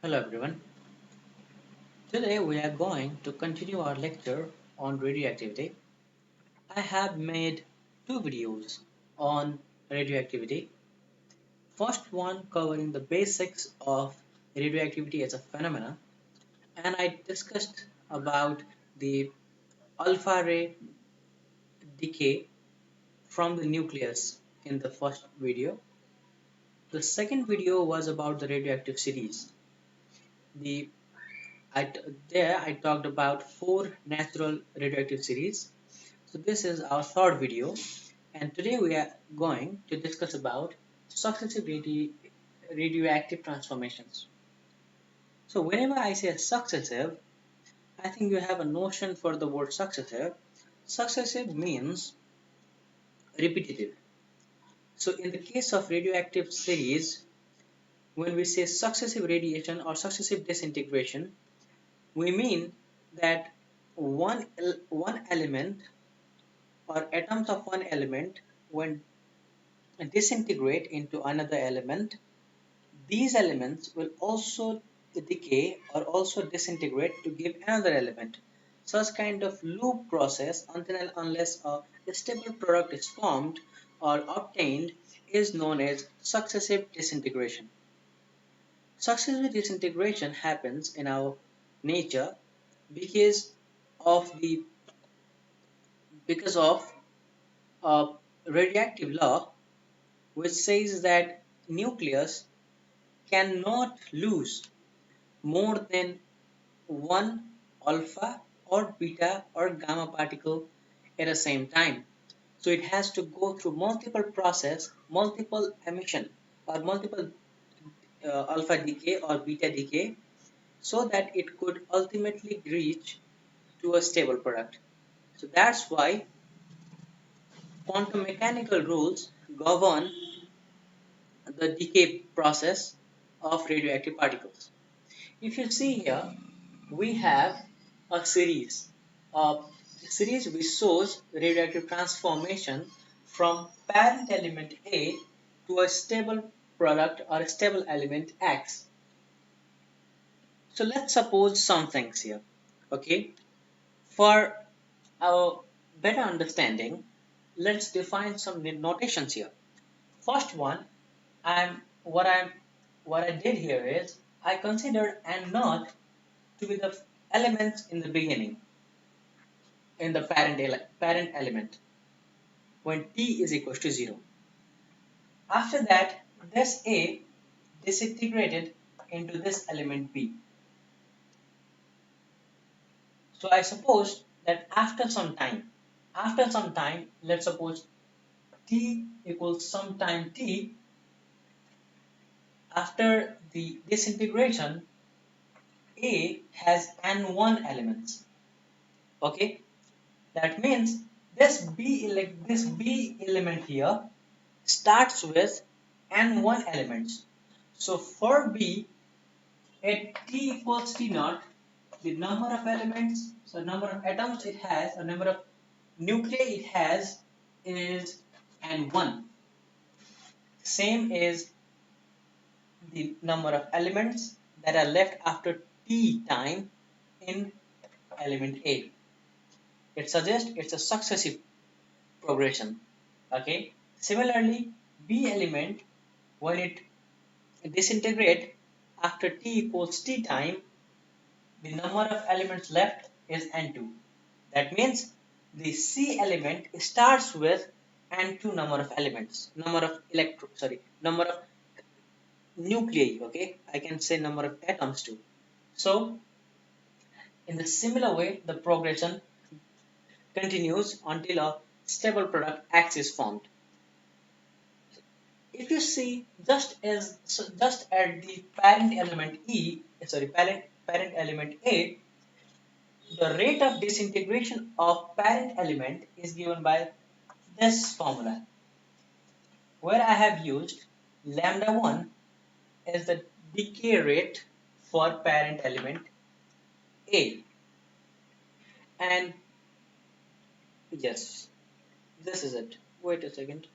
Hello everyone. Today we are going to continue our lecture on radioactivity. I have made two videos on radioactivity. First one covering the basics of radioactivity as a phenomena, and I discussed about the alpha ray decay from the nucleus in the first video. The second video was about the radioactive series. The there I talked about four natural radioactive series. So this is our third video, and today we are going to discuss about successive radioactive transformations. So whenever I say successive, I think you have a notion for the word successive. Successive means repetitive. So in the case of radioactive series, when we say successive radiation or successive disintegration, we mean that one element or atoms of one element, when disintegrate into another element, these elements will also decay or also disintegrate to give another element. Such kind of loop process, until and unless a stable product is formed or obtained, is known as successive disintegration. Successive disintegration happens in our nature because of the because of a radioactive law which says that nucleus cannot lose more than one alpha or beta or gamma particle at the same time. So it has to go through multiple process, multiple emission or multiple alpha decay or beta decay, so that it could ultimately reach to a stable product. So that's why quantum mechanical rules govern the decay process of radioactive particles. If you see here, we have a series. A series which shows radioactive transformation from parent element A to a stable product or a stable element X. So let's suppose some things here. Okay, for our better understanding, let's define some notations here. First one, I'm what I'm what I did here is I considered N naught to be the elements in the beginning in the parent element when t is equal to 0. After that, this A disintegrated into this element B. So I suppose that after some time, let's suppose t equals some time t, after the disintegration, A has n1 elements. Okay, that means this B element here starts with n1 elements. So for B at t equals t naught, the number of elements, so number of atoms it has, or number of nuclei it has is n1. Same is the number of elements that are left after t time in element A. It suggests it's a successive progression. Okay. Similarly, B element, when it disintegrate after t equals t time, the number of elements left is n2. That means the C element starts with n2 number of elements, number of nuclei. Okay, I can say number of atoms too. So in the similar way, the progression continues until a stable product X is formed. If you see, just at the parent element parent element A, the rate of disintegration of parent element is given by this formula, where I have used lambda 1 as the decay rate for parent element A. And yes, this is it. Wait a second.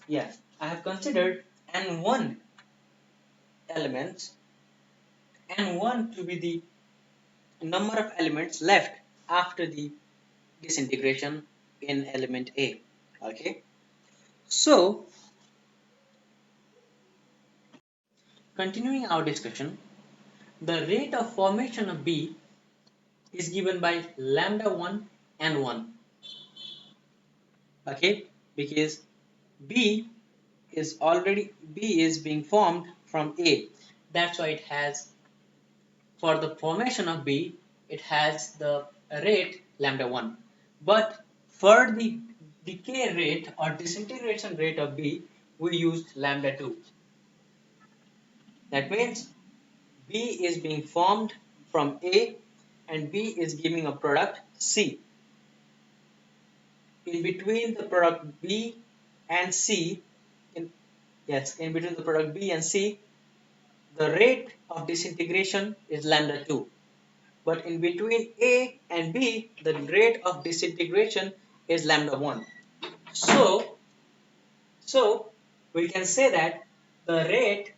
Yeah, I have considered n1 elements, n1 to be the number of elements left after the disintegration in element A. Okay, so continuing our discussion, the rate of formation of B is given by lambda 1 and 1. Okay, because B is being formed from A. That's why it has, for the formation of B, it has the rate lambda 1. But for the decay rate or disintegration rate of B, we used lambda 2. That means B is being formed from A and B is giving a product C. In between the product B and C, in between the product B and C, the rate of disintegration is lambda 2. But in between A and B, the rate of disintegration is lambda 1. So we can say that the rate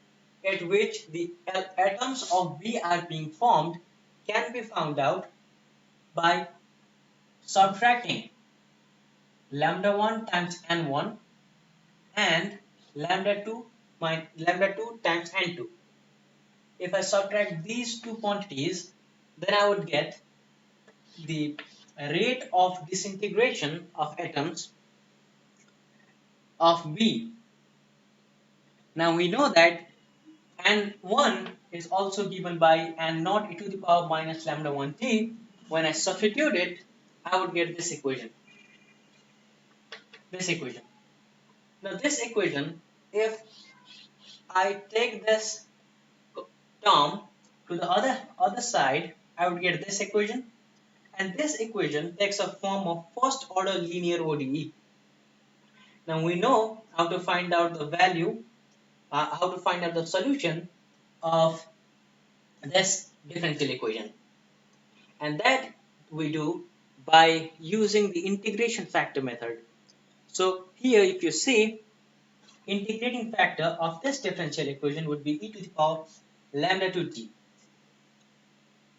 at which the atoms of B are being formed can be found out by subtracting lambda 1 times n1 and lambda 2 times n2. If I subtract these two quantities, then I would get the rate of disintegration of atoms of B. Now we know that n1 is also given by n naught e to the power minus lambda 1 t. When I substitute it, I would get this equation. Now this equation, if I take this term to the other side, I would get this equation. And this equation takes a form of first order linear ODE. Now we know how to find out the value, how to find out the solution of this differential equation. And that we do by using the integration factor method. So here if you see, integrating factor of this differential equation would be e to the power lambda 2t.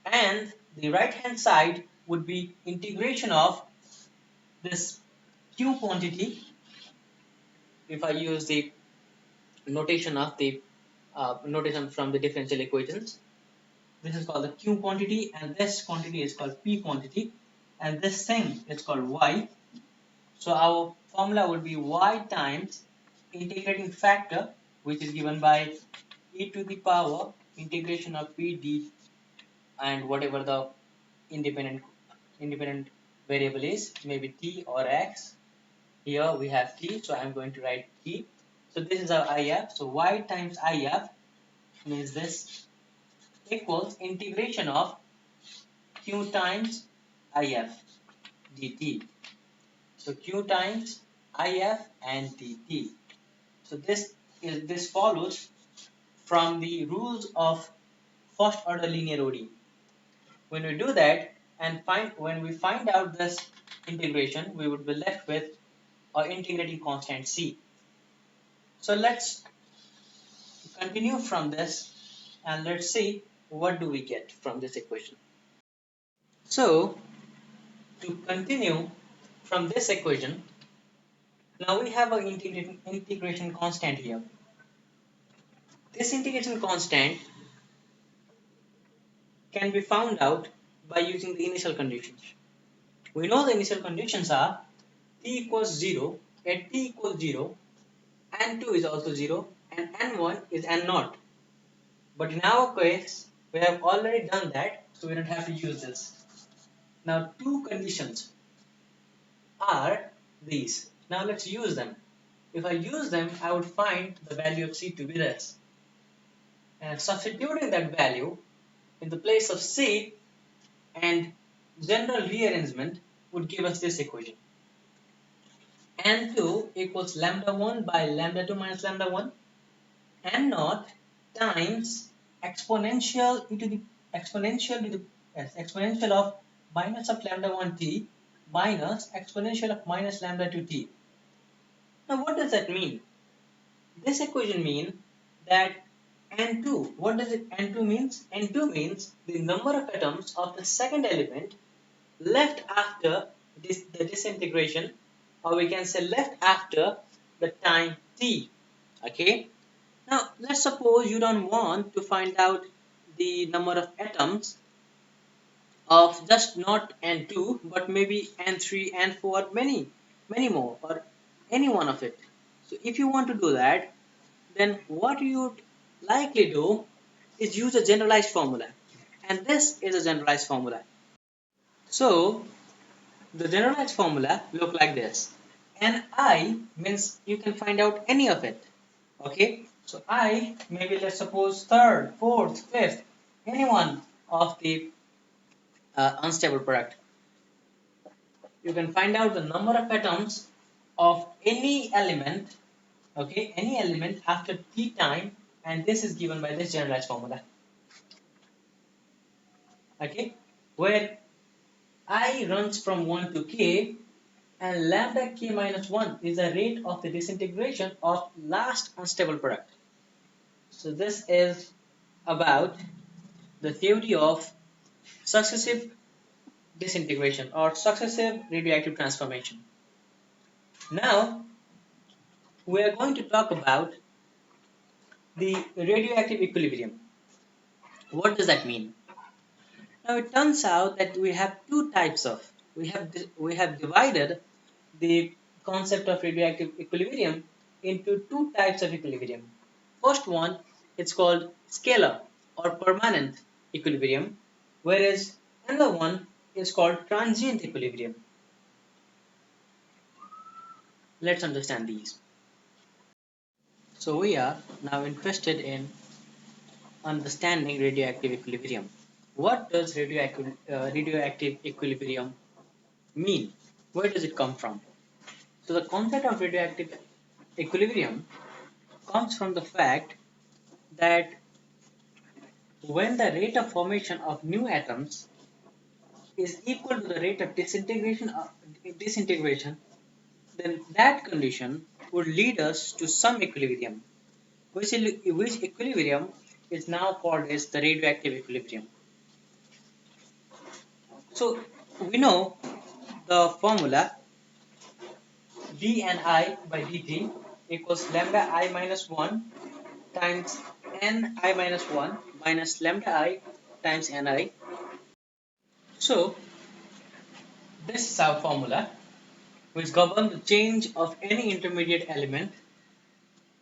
And the right hand side would be integration of this q quantity. If I use the notation of the notation from the differential equations, this is called the q quantity and this quantity is called p quantity and this thing is called y. So our formula would be y times integrating factor, which is given by e to the power integration of p d and whatever the independent variable is, maybe t or x. Here we have t, so I'm going to write t. So this is our IF. So y times IF means this equals integration of q times IF dt. So q times IF and dt. So this follows from the rules of first order linear ODE. When we do that and when we find out this integration, we would be left with our integrating constant c. So let's continue from this and let's see what do we get from this equation. So to continue from this equation, now we have an integration constant here. This integration constant can be found out by using the initial conditions. We know the initial conditions are t equals 0, at t equals 0, n2 is also 0, and n1 is n0. But in our case, we have already done that, so we don't have to use this. Now, two conditions are these. Now, let's use them. If I use them, I would find the value of c to be this. And substituting that value in the place of c and general rearrangement would give us this equation. n2 equals lambda 1 by lambda 2 minus lambda 1 n0 times exponential of minus of lambda 1 t minus exponential of minus lambda 2 t. Now what does that mean? This equation means that N2, what does it N2 means? N2 means the number of atoms of the second element left after the disintegration, or we can say left after the time t. Okay. Now let's suppose you don't want to find out the number of atoms of just not N2 but maybe N3, N4, many more, or any one of it. So if you want to do that, then what you would likely do is use a generalized formula, and this is a generalized formula. So the generalized formula look like this. And I means you can find out any of it. Okay, so I maybe let's suppose third, fourth, fifth, any one of the unstable product. You can find out the number of atoms of any element, okay, any element after t time, and this is given by this generalized formula. Okay, where I runs from 1 to k, and lambda k minus 1 is the rate of the disintegration of last unstable product. So this is about the theory of successive disintegration or successive radioactive transformation. Now we are going to talk about the radioactive equilibrium. What does that mean? Now it turns out that we have two types of we have divided the concept of radioactive equilibrium into two types of equilibrium. First one, it's called scalar or permanent equilibrium, whereas another one is called transient equilibrium. Let's understand these. So we are now interested in understanding radioactive equilibrium. What does radioactive equilibrium mean? Where does it come from? So the concept of radioactive equilibrium comes from the fact that when the rate of formation of new atoms is equal to the rate of disintegration, then that condition would lead us to some equilibrium, which equilibrium is now called as the radioactive equilibrium. So we know the formula dni by dt equals lambda I minus 1 times ni minus 1 minus lambda I times ni. So this is our formula which governs the change of any intermediate element.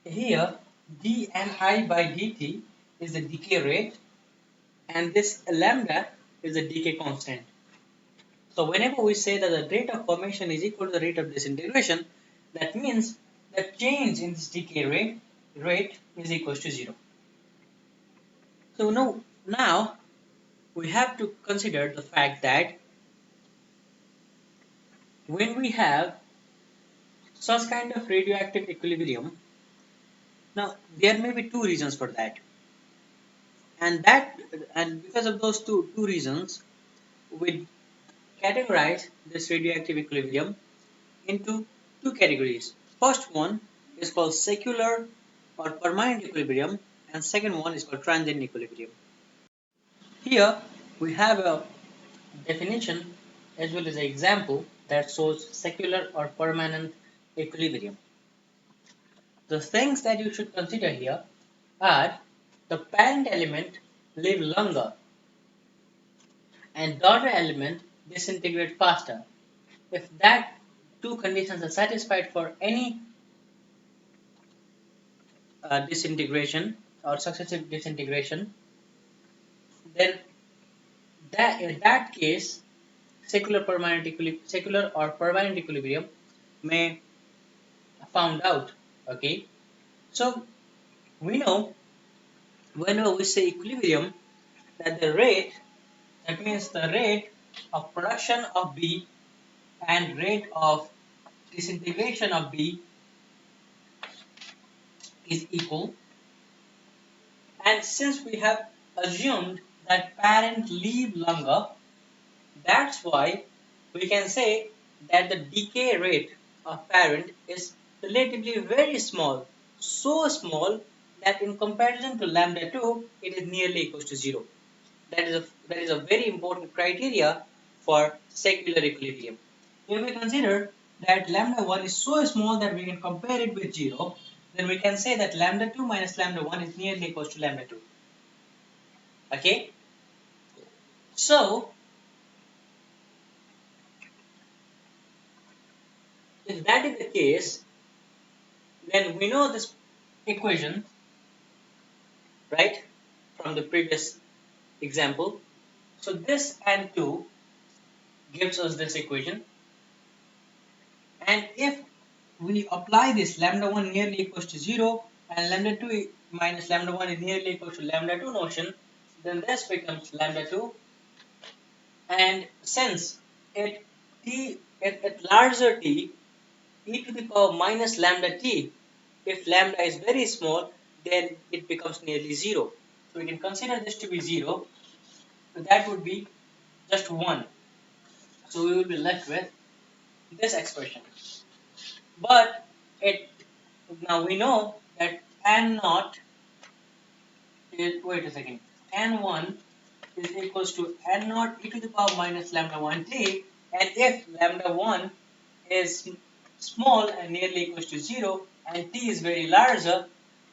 Here dni by dt is the decay rate and this lambda is the decay constant. So whenever we say that the rate of formation is equal to the rate of disintegration, that means the change in this decay rate is equal to 0. So now we have to consider the fact that when we have such kind of radioactive equilibrium, now there may be two reasons for that, and because of those two reasons, we categorize this radioactive equilibrium into two categories. First one is called secular or permanent equilibrium, and second one is called transient equilibrium. Here we have a definition as well as an example that shows secular or permanent equilibrium. The things that you should consider here are the parent element live longer and daughter element disintegrate faster. If that two conditions are satisfied for any disintegration or successive disintegration, then in that case secular or permanent equilibrium may found out. Okay, so we know whenever we say equilibrium that that means the rate of production of B and rate of disintegration of B is equal, and since we have assumed that parent live longer, that's why we can say that the decay rate of parent is relatively very small. so small that in comparison to lambda 2, it is nearly equals to 0. That is a very important criteria for secular equilibrium. If we consider that lambda 1 is so small that we can compare it with 0, then we can say that lambda 2 minus lambda 1 is nearly equals to lambda 2. Okay? So, if that is the case, then we know this equation, right, from the previous example. So this and 2 gives us this equation, and if we apply this lambda 1 nearly equals to 0 and lambda 2 minus lambda 1 is nearly equals to lambda 2 notion, then this becomes lambda 2, and since at at larger t, e to the power minus lambda t, if lambda is very small, then it becomes nearly 0. So we can consider this to be 0, so that would be just 1. So we will be left with this expression. But it now we know that n naught is, wait a second, n1 is equals to n naught e to the power minus lambda 1t, and if lambda 1 is small and nearly equals to 0 and t is very larger,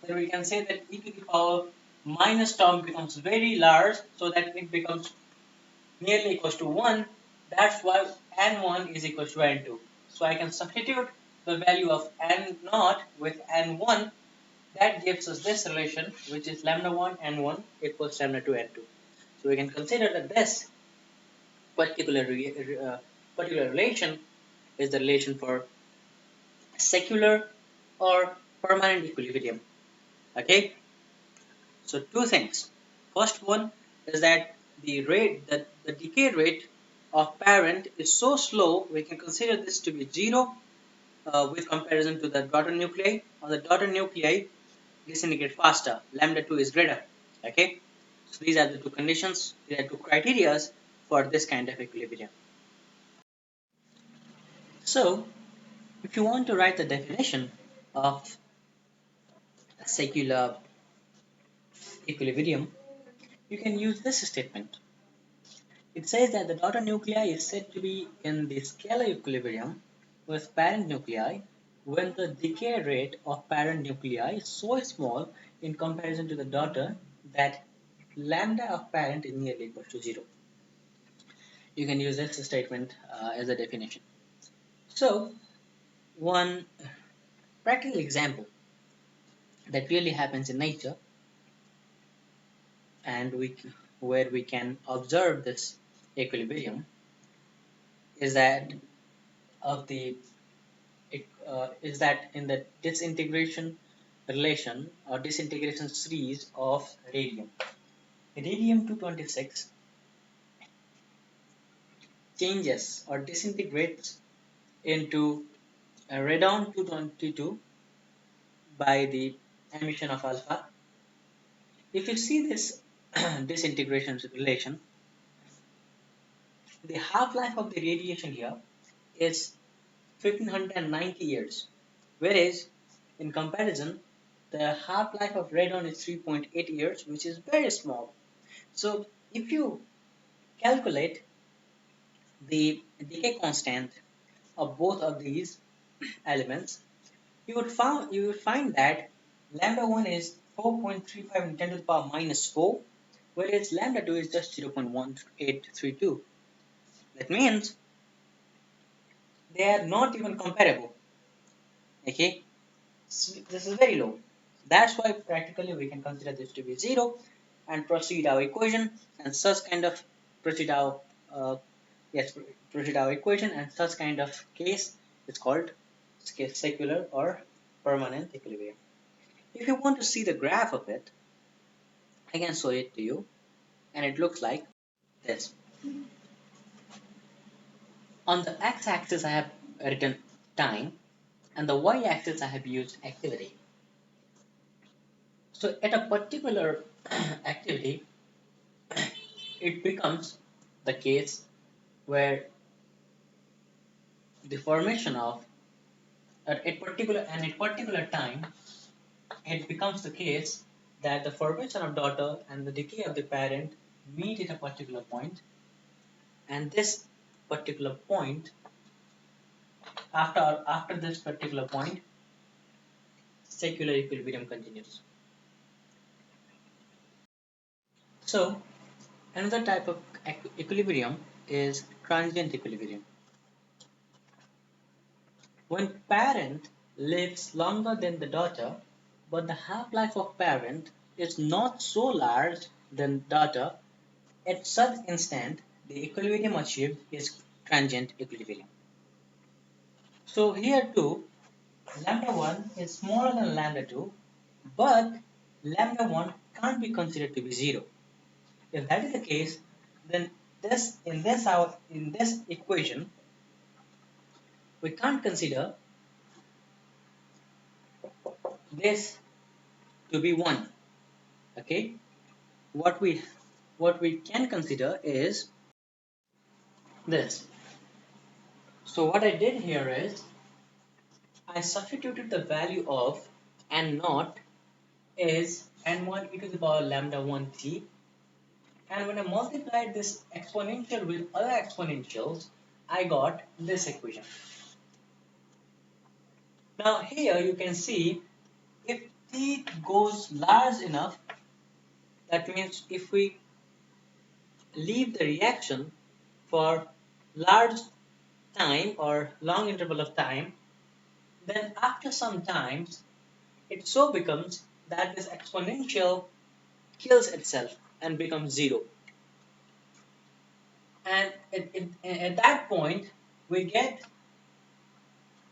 then we can say that e to the power minus term becomes very large, so that it becomes nearly equals to 1. That's why n1 is equals to n2. So I can substitute the value of n naught with n1. That gives us this relation, which is lambda 1 n1 equals lambda 2 n2. So we can consider that this particular particular relation is the relation for secular or permanent equilibrium. Okay. So two things. First one is that the decay rate of parent is so slow, we can consider this to be 0 with comparison to the daughter nuclei. On the daughter nuclei, disintegrate faster. Lambda 2 is greater. Okay. So these are the two conditions, these are two criteria for this kind of equilibrium. So if you want to write the definition of secular equilibrium, you can use this statement. It says that the daughter nuclei is said to be in the scalar equilibrium with parent nuclei when the decay rate of parent nuclei is so small in comparison to the daughter that lambda of parent is nearly equal to 0. You can use this statement as a definition. So, one practical example that really happens in nature and where we can observe this equilibrium is that of the is that in the disintegration relation or disintegration series of radium. Radium 226 changes or disintegrates into radon 222 by the emission of alpha. If you see this disintegration relation, the half-life of the radiation here is 1590 years, whereas in comparison, the half-life of radon is 3.8 years, which is very small. So if you calculate the decay constant of both of these elements, you would find that lambda 1 is 4.35 in 10 to the power minus 4, whereas lambda 2 is just 0.1832. That means they are not even comparable. Okay, so this is very low. That's why practically we can consider this to be 0 and proceed our equation, and such kind of proceed our yes proceed our equation, and such kind of case is called secular or permanent equilibrium. If you want to see the graph of it, I can show it to you, and it looks like this. On the x-axis I have written time, and the y-axis I have used activity. So at a particular activity, it becomes the case where the formation of at a particular time, it becomes the case that the formation of daughter and the decay of the parent meet at a particular point, and this particular point, after this particular point, secular equilibrium continues. So another type of equilibrium is transient equilibrium. When parent lives longer than the daughter, but the half-life of parent is not so large than daughter, at such instant the equilibrium achieved is transient equilibrium. So here too, lambda 1 is smaller than lambda 2, but lambda 1 can't be considered to be 0. If that is the case, then in this equation we can't consider this to be 1. Okay, what we can consider is this. So what I did here is I substituted the value of n naught is n1 e to the power lambda 1 t, and when I multiplied this exponential with other exponentials, I got this equation. Now here you can see if t goes large enough, that means if we leave the reaction for large time or long interval of time, then after some times it so becomes that this exponential kills itself and becomes 0. And at that point we get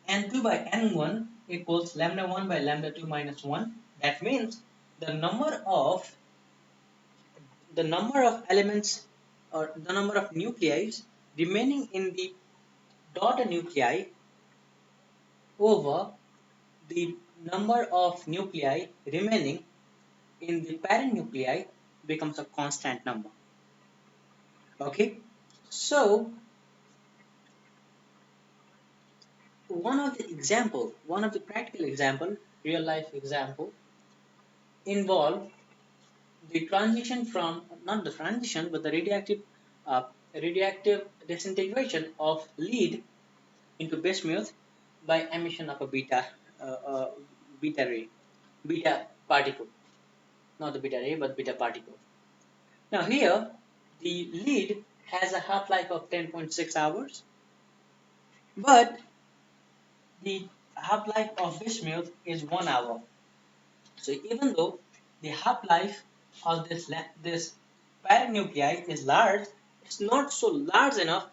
n2 by n1 equals lambda 1 by lambda 2 minus 1. That means the number of elements or the number of nuclei remaining in the daughter nuclei over the number of nuclei remaining in the parent nuclei becomes a constant number. Okay, so one of the practical example, real life example, involve the transition from, not the transition, but the uh, radioactive disintegration of lead into bismuth by emission of a uh, uh, beta particle, not the beta ray, but beta particle. Now here, the lead has a half-life of 10.6 hours, but the half-life of bismuth is 1 hour. So even though the half-life of this parent nuclei is large, it's not so large enough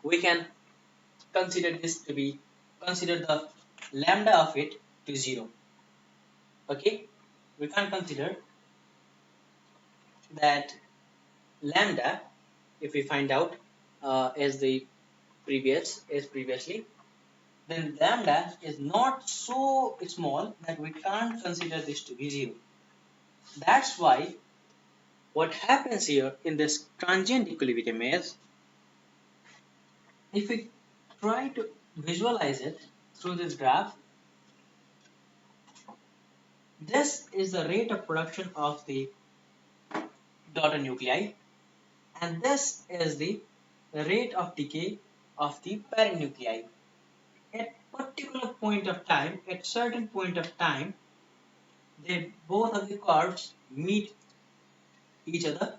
we can consider the lambda of it to 0. Okay, we can't consider that lambda, if we find out as the previously, then lambda is not so small that we can't consider this to be 0. That's why what happens here in this transient equilibrium is, if we try to visualize it through this graph, this is the rate of production of the daughter nuclei, and this is the rate of decay of the parent nuclei. At particular point of time, at certain point of time, they both of the curves meet each other,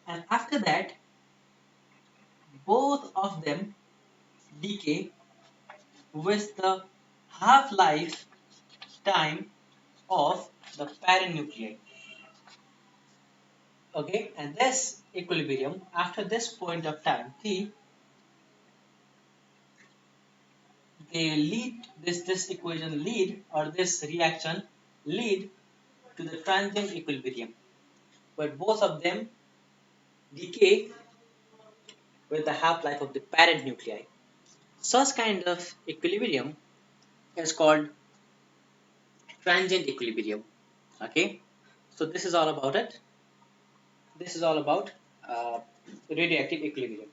and after that both of them decay with the half-life time of the parent nuclei. Okay, and this equilibrium, after this point of time t, they lead this equation lead, or this reaction lead to the transient equilibrium, where both of them decay with the half-life of the parent nuclei. Such kind of equilibrium is called transient equilibrium. Okay, so this is all about it. This is all about radioactive equilibrium.